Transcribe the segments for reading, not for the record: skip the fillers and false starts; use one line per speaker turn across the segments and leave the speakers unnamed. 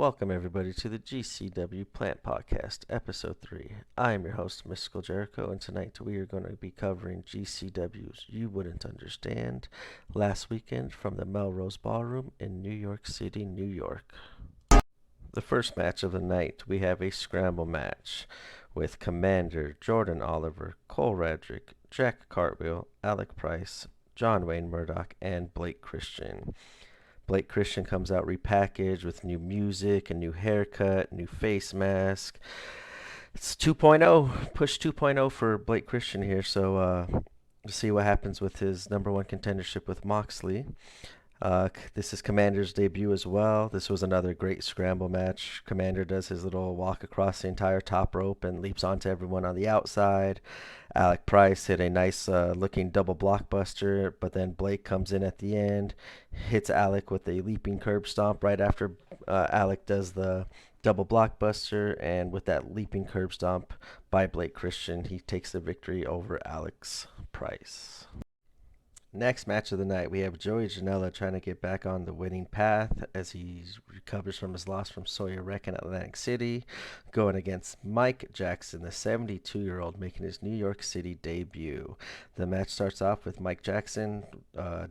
Welcome everybody to the GCW Plant Podcast, Episode 3. I am your host, Mystical Jericho, and tonight we are going to be covering GCW's You Wouldn't Understand last weekend from the Melrose Ballroom in New York City, New York. The first match of the night, we have a scramble match with Commander Jordan Oliver, Cole Radrick, Jack Cartwheel, Alec Price, John Wayne Murdoch, and Blake Christian. Blake Christian comes out repackaged with new music, a new haircut, new face mask. It's 2.0, push 2.0 for Blake Christian here. So we'll see what happens with his number one contendership with Moxley. This is Commander's debut as well. This was another great scramble match. Commander does his little walk across the entire top rope and leaps onto everyone on the outside. Alec Price hit a nice looking double blockbuster, but then Blake comes in at the end, hits Alec with a leaping curb stomp right after Alec does the double blockbuster, and with that leaping curb stomp by Blake Christian, he takes the victory over Alex Price. Next match of the night, we have Joey Janela trying to get back on the winning path as he recovers from his loss from Sawyer Wreck in Atlantic City, going against Mike Jackson, the 72-year-old, making his New York City debut. The match starts off with Mike Jackson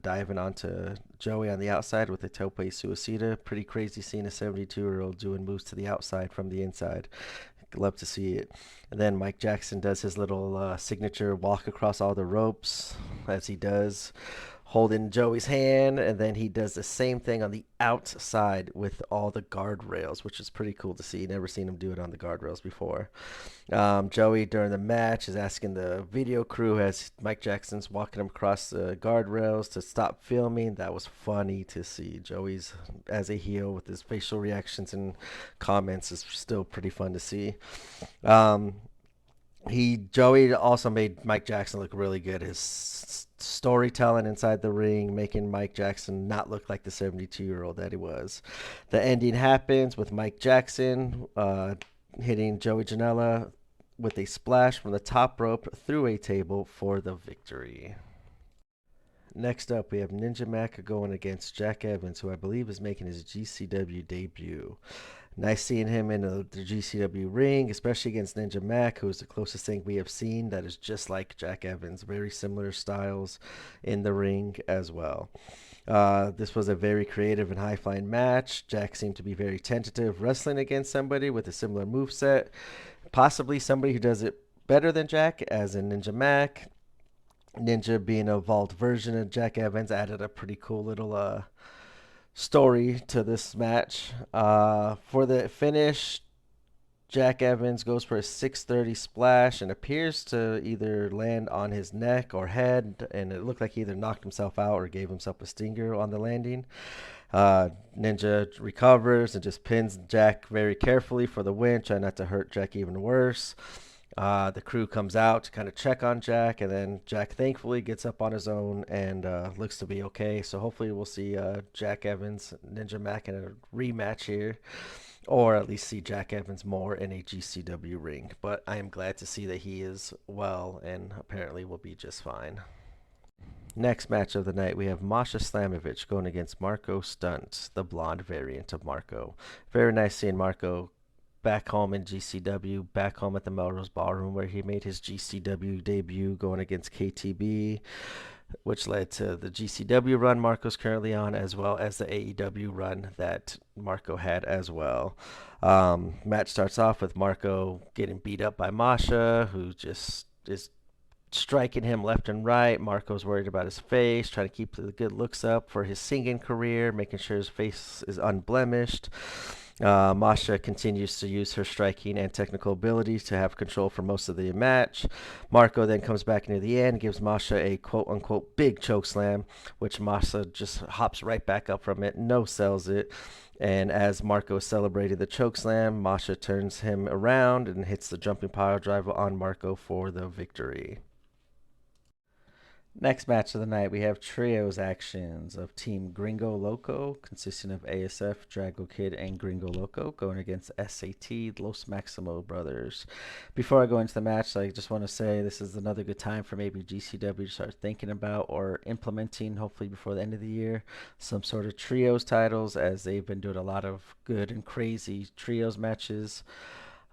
diving onto Joey on the outside with a tope suicida. Pretty crazy seeing a 72-year-old doing moves to the outside from the inside. Love to see it. And then Mike Jackson does his little signature walk across all the ropes, as he does, holding Joey's hand, and then he does the same thing on the outside with all the guardrails, which is pretty cool to see. Never seen him do it on the guardrails before. Joey, during the match, is asking the video crew as Mike Jackson's walking him across the guardrails to stop filming. That was funny to see. Joey's, as a heel, with his facial reactions and comments, is still pretty fun to see. Joey also made Mike Jackson look really good. His storytelling inside the ring, making Mike Jackson not look like the 72-year-old that he was. The ending happens with Mike Jackson hitting Joey Janela with a splash from the top rope through a table for the victory. Next up, we have Ninja Mac going against Jack Evans, who I believe is making his GCW debut. Nice seeing him in the GCW ring, especially against Ninja Mac, who is the closest thing we have seen that is just like Jack Evans. Very similar styles in the ring as well. This was a very creative and high-flying match. Jack seemed to be very tentative, wrestling against somebody with a similar moveset. Possibly somebody who does it better than Jack, as in Ninja Mac. Ninja, being an evolved version of Jack Evans, added a pretty cool little story to this match. For the finish, Jack Evans goes for a 630 splash and appears to either land on his neck or head, and it looked like he either knocked himself out or gave himself a stinger on the landing. Ninja recovers and just pins Jack very carefully for the win, trying not to hurt Jack even worse. The crew comes out to kind of check on Jack, and then Jack thankfully gets up on his own and looks to be okay. So hopefully we'll see Jack Evans, Ninja Mac in a rematch here, or at least see Jack Evans more in a GCW ring. But I am glad to see that he is well and apparently will be just fine. Next match of the night, we have Masha Slamovich going against Marco Stunt, the blonde variant of Marco. Very nice seeing Marco back home in GCW, back home at the Melrose Ballroom, where he made his GCW debut going against KTB, which led to the GCW run Marco's currently on, as well as the AEW run that Marco had as well. Match starts off with Marco getting beat up by Masha, who just is striking him left and right. Marco's worried about his face, trying to keep the good looks up for his singing career, making sure his face is unblemished. Masha continues to use her striking and technical abilities to have control for most of the match. Marco then comes back near the end, gives Masha a quote-unquote big choke slam, which Masha just hops right back up from it, no-sells it. And as Marco is celebrating the choke slam, Masha turns him around and hits the jumping pile driver on Marco for the victory. Next match of the night, we have trios actions of Team Gringo Loco, consisting of ASF, Drago Kid, and Gringo Loco, going against SAT, Los Maximo Brothers. Before I go into the match, I just want to say this is another good time for maybe GCW to start thinking about or implementing, hopefully before the end of the year, some sort of trios titles, as they've been doing a lot of good and crazy trios matches.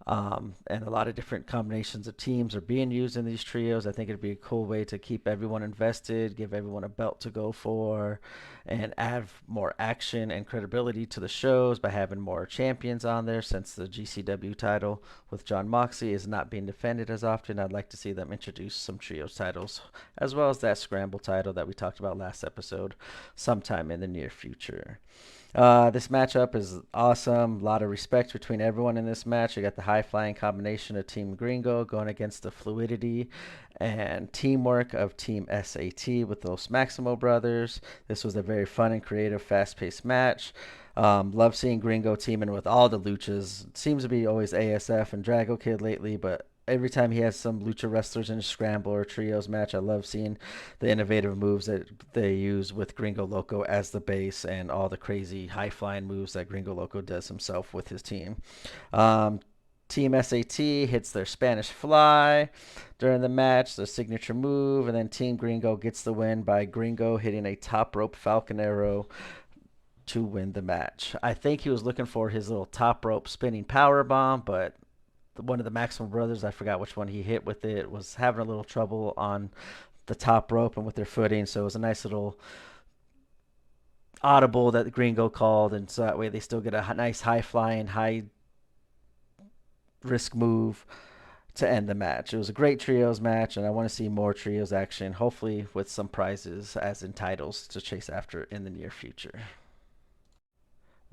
And a lot of different combinations of teams are being used in these trios. I think it'd be a cool way to keep everyone invested, give everyone a belt to go for, and add more action and credibility to the shows by having more champions on there. Since the GCW title with John Moxley is not being defended as often, I'd like to see them introduce some trios titles, as well as that scramble title that we talked about last episode, sometime in the near future. This matchup is awesome. A lot of respect between everyone in this match. You got the high flying combination of Team Gringo going against the fluidity and teamwork of Team SAT with those Maximo brothers. This was a very fun and creative, fast paced match. Love seeing Gringo teaming with all the luchas. It seems to be always ASF and Drago Kid lately, but every time he has some lucha wrestlers in a scramble or a trios match, I love seeing the innovative moves that they use with Gringo Loco as the base and all the crazy high flying moves that Gringo Loco does himself with his team. Um, Team SAT hits their Spanish fly during the match, their signature move, and then Team Gringo gets the win by Gringo hitting a top rope Falcon Arrow to win the match. I think he was looking for his little top rope spinning power bomb, but one of the Maximum Brothers, I forgot which one he hit with it, was having a little trouble on the top rope and with their footing. So it was a nice little audible that the Gringo called, and so that way they still get a nice high flying, high risk move to end the match. It was a great trios match, and I want to see more trios action, hopefully with some prizes as in titles to chase after in the near future.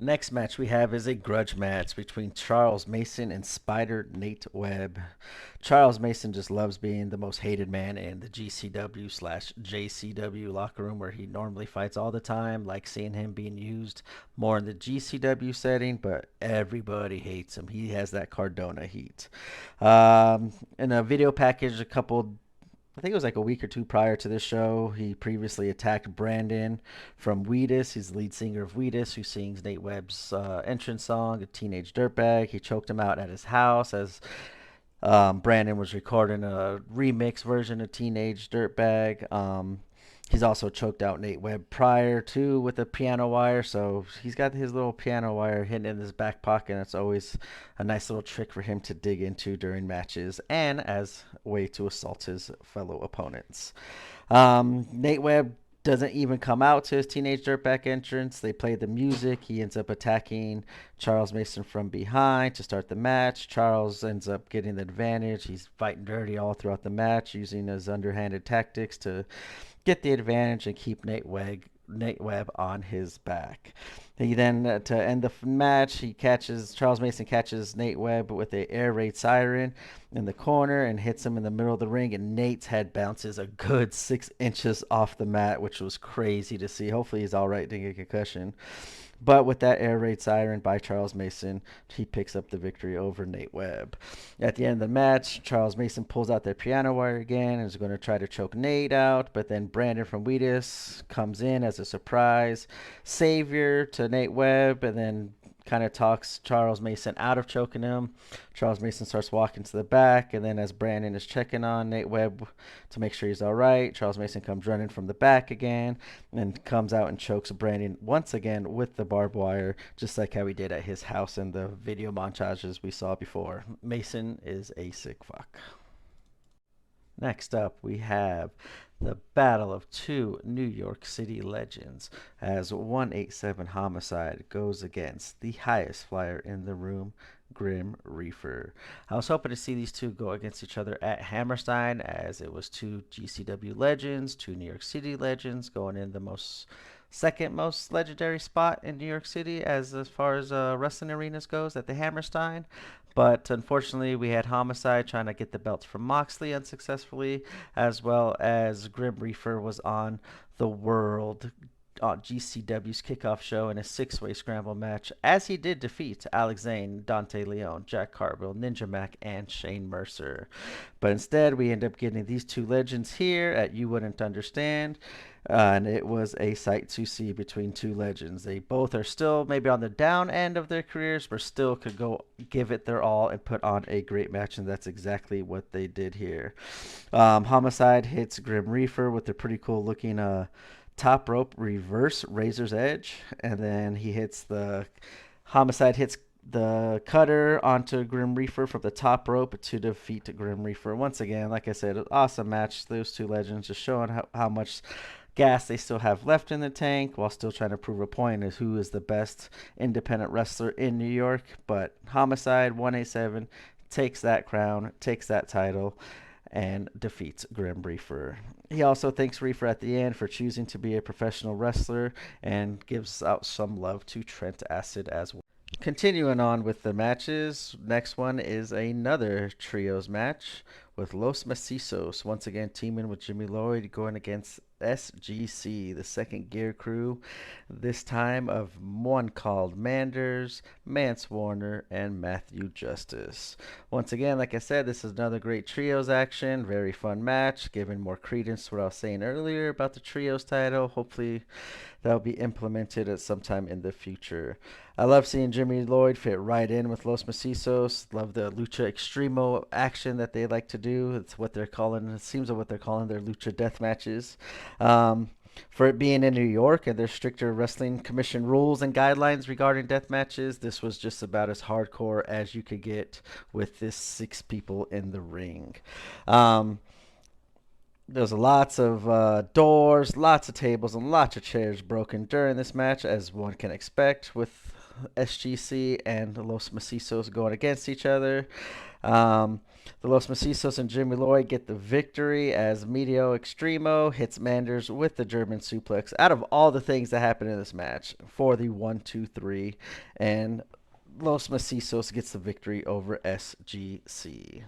Next match we have is a grudge match between Charles Mason and Spider Nate Webb. Charles Mason just loves being the most hated man in the GCW slash JCW locker room where he normally fights all the time. Like seeing him being used more in the GCW setting, but everybody hates him. He has that Cardona heat. In a video package I think it was like a week or two prior to this show, he previously attacked Brandon from Wheatus. He's the lead singer of Wheatus, who sings Nate Webb's entrance song, A Teenage Dirtbag. He choked him out at his house as Brandon was recording a remix version of Teenage Dirtbag. He's also choked out Nate Webb prior to with a piano wire, so he's got his little piano wire hidden in his back pocket. And it's always a nice little trick for him to dig into during matches and as a way to assault his fellow opponents. Nate Webb doesn't even come out to his Teenage Dirtbag entrance. They play the music. He ends up attacking Charles Mason from behind to start the match. Charles ends up getting the advantage. He's fighting dirty all throughout the match, using his underhanded tactics to get the advantage and keep Nate Webb on his back. He then, to end the match, Charles Mason catches Nate Webb with a air raid siren in the corner and hits him in the middle of the ring, and Nate's head bounces a good 6 inches off the mat, which was crazy to see. Hopefully he's all right, didn't get a concussion. But with that air raid siren by Charles Mason, he picks up the victory over Nate Webb. At the end of the match, Charles Mason pulls out their piano wire again and is going to try to choke Nate out. But then Brandon from Wheatus comes in as a surprise savior to Nate Webb and then kind of talks Charles Mason out of choking him. Charles Mason starts walking to the back, and then as Brandon is checking on Nate Webb to make sure he's all right, Charles Mason comes running from the back again and comes out and chokes Brandon once again with the barbed wire, just like how he did at his house in the video montages we saw before. Mason is a sick fuck. Next up, we have the battle of two New York City legends as 187 Homicide goes against the highest flyer in the room, Grim Reaper. I was hoping to see these two go against each other at Hammerstein, as it was two GCW legends, two New York City legends going in the second most legendary spot in New York City as far as wrestling arenas goes at the Hammerstein. But unfortunately, we had Homicide trying to get the belt from Moxley unsuccessfully, as well as Grim Reaper was on the World on GCW's kickoff show in a six-way scramble match, as he did defeat Alex Zane, Dante Leon, Jack Carville, Ninja Mac, and Shane Mercer. But instead, we end up getting these two legends here at You Wouldn't Understand. And it was a sight to see between two legends. They both are still maybe on the down end of their careers, but still could go give it their all and put on a great match, and that's exactly what they did here. Homicide hits Grim Reaper with a pretty cool looking top rope reverse Razor's Edge, and then he hits the Homicide hits the cutter onto Grim Reaper from the top rope to defeat Grim Reaper. Once again, like I said, awesome match. Those two legends just showing how much gas they still have left in the tank while still trying to prove a point as who is the best independent wrestler in New York. But Homicide 187 takes that crown, takes that title, and defeats Grim Reaper. He also thanks Reaper at the end for choosing to be a professional wrestler and gives out some love to Trent Acid as well. Continuing on with the matches, next one is another trios match with Los Macizos once again teaming with Jimmy Lloyd going against SGC, the second gear crew, this time of one called Manders, Mance Warner, and Matthew Justice. Once again, like I said, this is another great trios action, very fun match, giving more credence to what I was saying earlier about the trios title. Hopefully that'll be implemented at some time in the future. I love seeing Jimmy Lloyd fit right in with Los Macizos. Love the Lucha Extremo action that they like to do. It's what they're calling, it seems like what they're calling their Lucha Death matches. For it being in New York and their stricter wrestling commission rules and guidelines regarding death matches, this was just about as hardcore as you could get with this 6 people in the ring. There's lots of doors, lots of tables, and lots of chairs broken during this match, as one can expect with SGC and Los Macizos going against each other. The Los Macizos and Jimmy Lloyd get the victory as Medio Extremo hits Manders with the German suplex out of all the things that happened in this match for the 1-2-3, and Los Macizos gets the victory over SGC.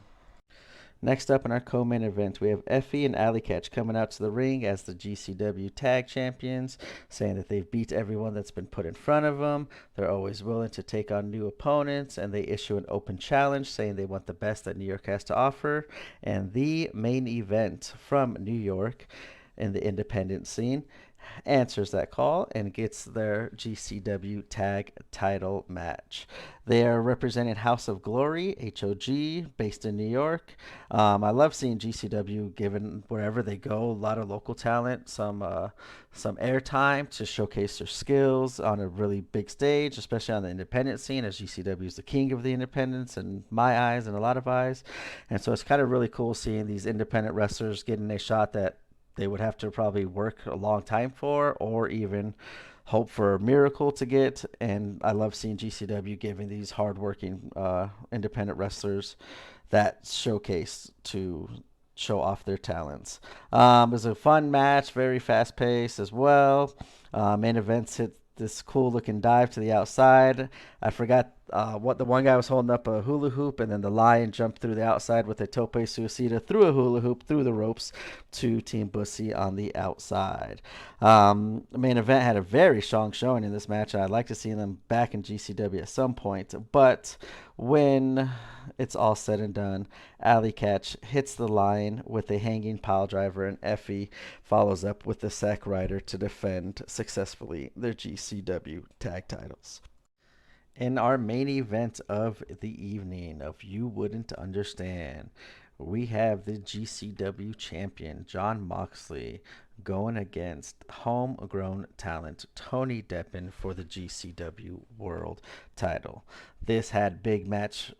Next up in our co-main event, we have Effie and Alley Catch coming out to the ring as the GCW Tag Champions, saying that they've beat everyone that's been put in front of them. They're always willing to take on new opponents, and they issue an open challenge saying they want the best that New York has to offer. And the main event from New York in the independent scene answers that call and gets their GCW tag title match. They are representing House of Glory, HOG, based in New York. I love seeing GCW given wherever they go, a lot of local talent, some airtime to showcase their skills on a really big stage, especially on the independent scene, as GCW is the king of the independents in my eyes and a lot of eyes. And so it's kind of really cool seeing these independent wrestlers getting a shot that they would have to probably work a long time for, or even hope for a miracle to get. And I love seeing GCW giving these hardworking independent wrestlers that showcase to show off their talents. It was a fun match, very fast paced as well. Main events hit this cool looking dive to the outside. I forgot what the one guy was holding up a hula hoop, and then the Lion jumped through the outside with a tope suicida through a hula hoop through the ropes to Team Bussy on the outside. The main event had a very strong showing in this match. I'd like to see them back in GCW at some point, but when it's all said and done, Alley Catch hits the Lion with a hanging pile driver, and Effie follows up with the Sack Rider to defend successfully their GCW tag titles. In our main event of the evening of You Wouldn't Understand, we have the GCW champion, Jon Moxley, going against homegrown talent, Tony Deppen, for the GCW World title. This had big match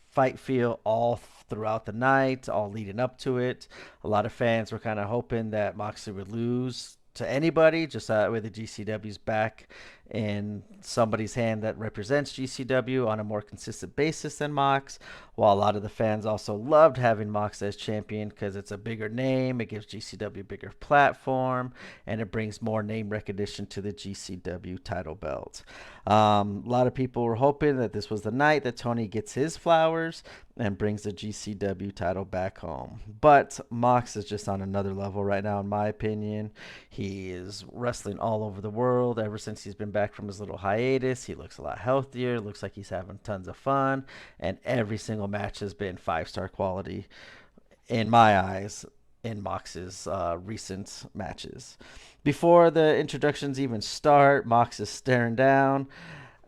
fight feel all throughout the night, all leading up to it. A lot of fans were kind of hoping that Moxley would lose to anybody, just that way the GCW's back in somebody's hand that represents GCW on a more consistent basis than Mox, while a lot of the fans also loved having Mox as champion because it's a bigger name, it gives GCW a bigger platform, and it brings more name recognition to the GCW title belt. A lot of people were hoping that this was the night that Tony gets his flowers and brings the GCW title back home. But Mox is just on another level right now, in my opinion. He is wrestling all over the world ever since he's been back from his little hiatus. He looks a lot healthier, looks like he's having tons of fun, and every single match has been 5-star quality in my eyes in Mox's recent matches. Before the introductions even start, Mox is staring down.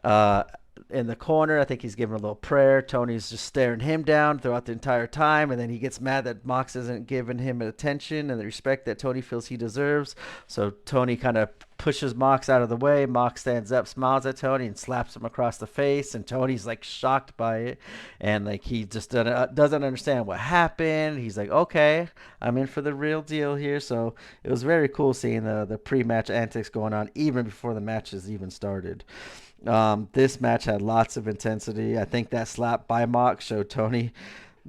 Uh, in the corner, I think he's giving a little prayer. Tony's just staring him down throughout the entire time, and then he gets mad that Mox isn't giving him attention and the respect that Tony feels he deserves. So Tony kind of pushes Mox out of the way. Mox stands up, smiles at Tony, and slaps him across the face. And Tony's like shocked by it, and like he just doesn't understand what happened. He's like, "Okay, I'm in for the real deal here." So it was very cool seeing the pre-match antics going on even before the matches even started. This match had lots of intensity. I think that slap by Mox showed Tony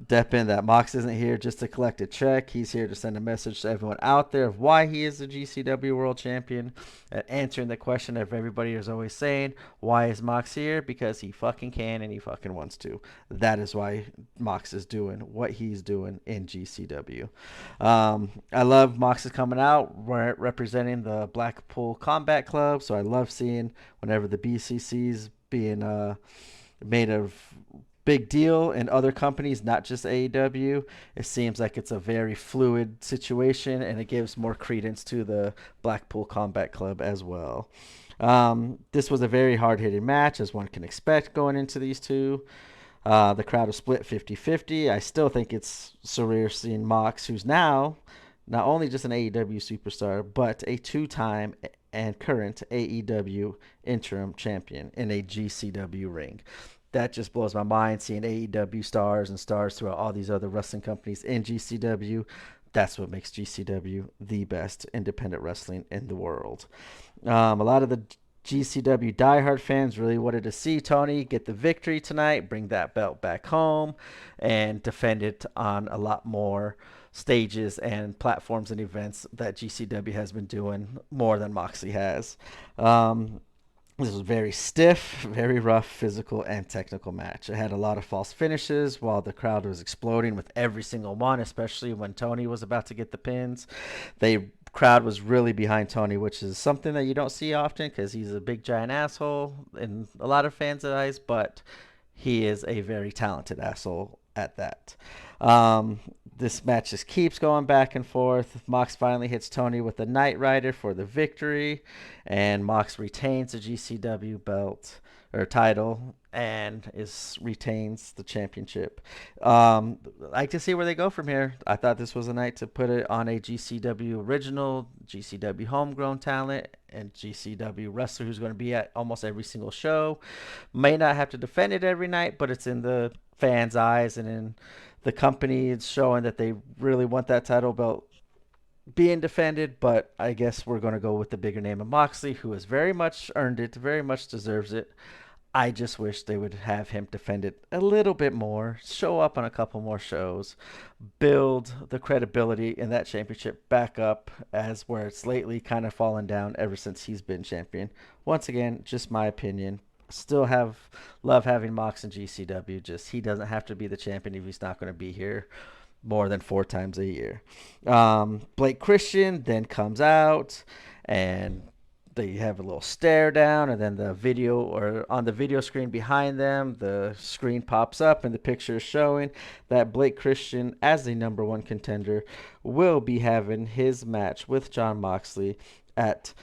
Deppen that Mox isn't here just to collect a check. He's here to send a message to everyone out there of why he is the GCW World Champion, and answering the question of everybody is always saying, why is Mox here? Because he fucking can and he fucking wants to. That is why Mox is doing what he's doing in GCW. I love Mox is coming out representing the Blackpool Combat Club, so I love seeing whenever the BCC's being made of big deal in other companies, not just AEW. It seems like it's a very fluid situation, and it gives more credence to the Blackpool Combat Club as well. This was a very hard-hitting match, as one can expect going into these two. The crowd was split 50-50. I still think it's surreal seeing Mox, who's now not only just an AEW superstar, but a two-time and current AEW interim champion in a GCW ring. That just blows my mind, seeing AEW stars and stars throughout all these other wrestling companies in GCW. That's what makes GCW the best independent wrestling in the world. A lot of the GCW diehard fans really wanted to see Tony get the victory tonight, bring that belt back home, and defend it on a lot more stages and platforms and events that GCW has been doing more than Moxley has. This was very stiff, very rough, physical, and technical match. It had a lot of false finishes while the crowd was exploding with every single one, especially when Tony was about to get the pins. The crowd was really behind Tony, which is something that you don't see often because he's a big, giant asshole in a lot of fans' eyes, but he is a very talented asshole at that. This match just keeps going back and forth. Mox finally hits Tony with the Knight Rider for the victory, and Mox retains the GCW belt or title and retains the championship. I like to see where they go from here. I thought this was a night to put it on a GCW original, GCW homegrown talent, and GCW wrestler who's going to be at almost every single show. May not have to defend it every night, but it's in the fans' eyes and in the company. It's showing that they really want that title belt being defended, but I guess we're going to go with the bigger name of Moxley, who has very much earned it, very much deserves it. I just wish they would have him defend it a little bit more, show up on a couple more shows, build the credibility in that championship back up, as where it's lately kind of fallen down ever since he's been champion. Once again, just my opinion. Still love having Mox in GCW. Just he doesn't have to be the champion if he's not going to be here more than 4 times a year. Blake Christian then comes out, and they have a little stare down, and then the video, or on the video screen behind them, the screen pops up and the picture is showing that Blake Christian, as the number 1 contender, will be having his match with Jon Moxley at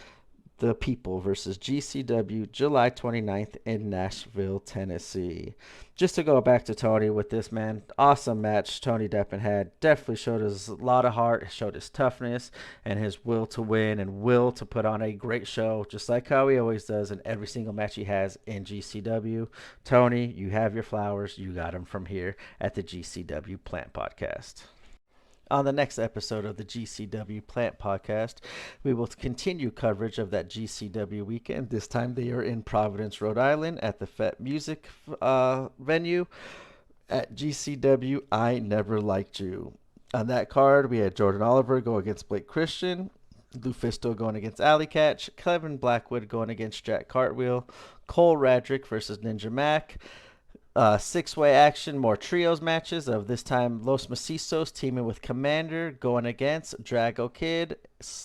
The People versus GCW July 29th in Nashville, Tennessee. Just to go back to Tony with this, man, awesome match Tony Deppen had. Definitely showed his lot of heart, showed his toughness, and his will to win and will to put on a great show, just like how he always does in every single match he has in GCW. Tony, you have your flowers. You got them from here at the GCW Plant Podcast. On the next episode of the GCW Plant Podcast, we will continue coverage of that GCW weekend. This time they are in Providence, Rhode Island at the FET Music venue at GCW I Never Liked You. On that card, we had Jordan Oliver go against Blake Christian. Lufisto going against Alley Catch, Kevin Blackwood going against Jack Cartwheel, Cole Radrick versus Ninja Mac, six-way action, more trios matches of this time Los Macizos teaming with Commander going against Drago Kid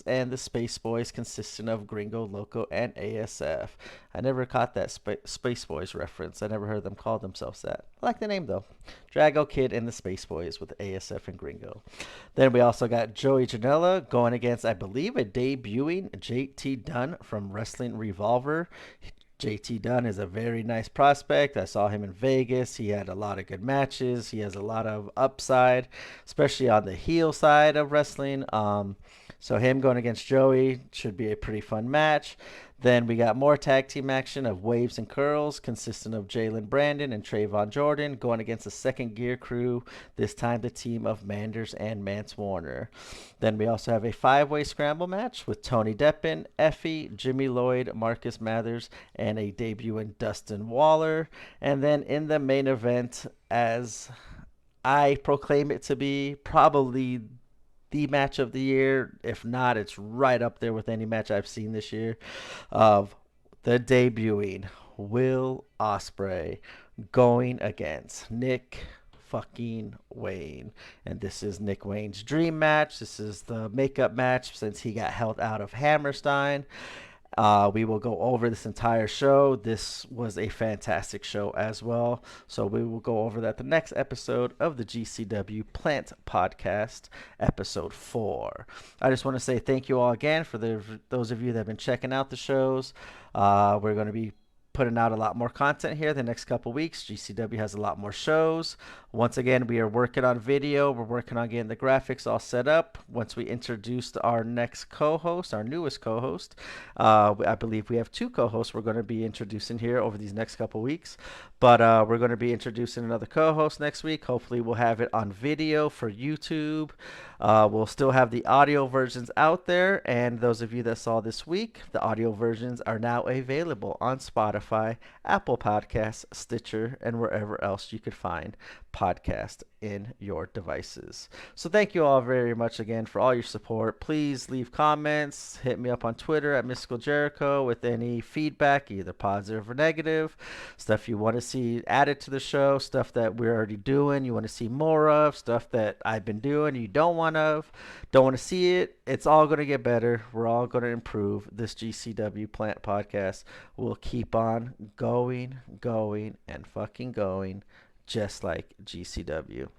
and the Space Boys consisting of Gringo, Loco, and ASF. I never caught that Space Boys reference. I never heard them call themselves that. I like the name though. Drago Kid and the Space Boys with ASF and Gringo. Then we also got Joey Janela going against, I believe, a debuting JT Dunn from Wrestling Revolver. JT Dunn is a very nice prospect. I saw him in Vegas. He had a lot of good matches. He has a lot of upside, especially on the heel side of wrestling. So him going against Joey should be a pretty fun match. Then we got more tag team action of Waves and Curls, consisting of Jalen Brandon and Trayvon Jordan, going against the Second Gear Crew, this time the team of Manders and Mance Warner. Then we also have a five-way scramble match with Tony Deppen, Effie, Jimmy Lloyd, Marcus Mathers, and a debuting Dustin Waller. And then in the main event, as I proclaim it to be, probably the match of the year. If not, it's right up there with any match I've seen this year. Of the debuting Will Ospreay going against Nick fucking Wayne. And this is Nick Wayne's dream match. This is the makeup match since he got held out of Hammerstein. We will go over this entire show. This was a fantastic show as well. So we will go over that the next episode of the GCW Plant Podcast, episode 4. I just want to say thank you all again for those of you that have been checking out the shows. We're going to be putting out a lot more content here the next couple weeks. GCW has a lot more shows. Once again, we are working on video. We're working on getting the graphics all set up. Once we introduce our next co-host, our newest co-host, I believe we have 2 co-hosts we're going to be introducing here over these next couple weeks. But we're going to be introducing another co-host next week. Hopefully we'll have it on video for YouTube. We'll still have the audio versions out there. And those of you that saw this week, the audio versions are now available on Spotify, Apple Podcasts, Stitcher, and wherever else you could find podcast in your devices. So thank you all very much again for all your support. Please leave comments. Hit me up on Twitter at Mystical Jericho with any feedback, either positive or negative. Stuff you want to see added to the show, stuff that we're already doing, you want to see more of, stuff that I've been doing you don't want to see it. It's all going to get better. We're all going to improve. This GCW Plant Podcast will keep on going, and fucking going, just like GCW.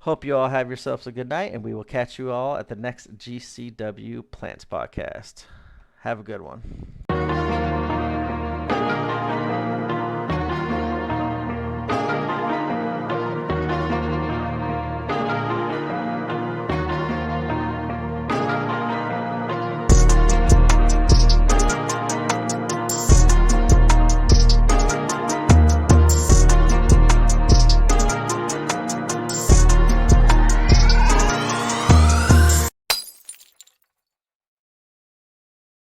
Hope you all have yourselves a good night, and we will catch you all at the next GCW Plants Podcast. Have a good one.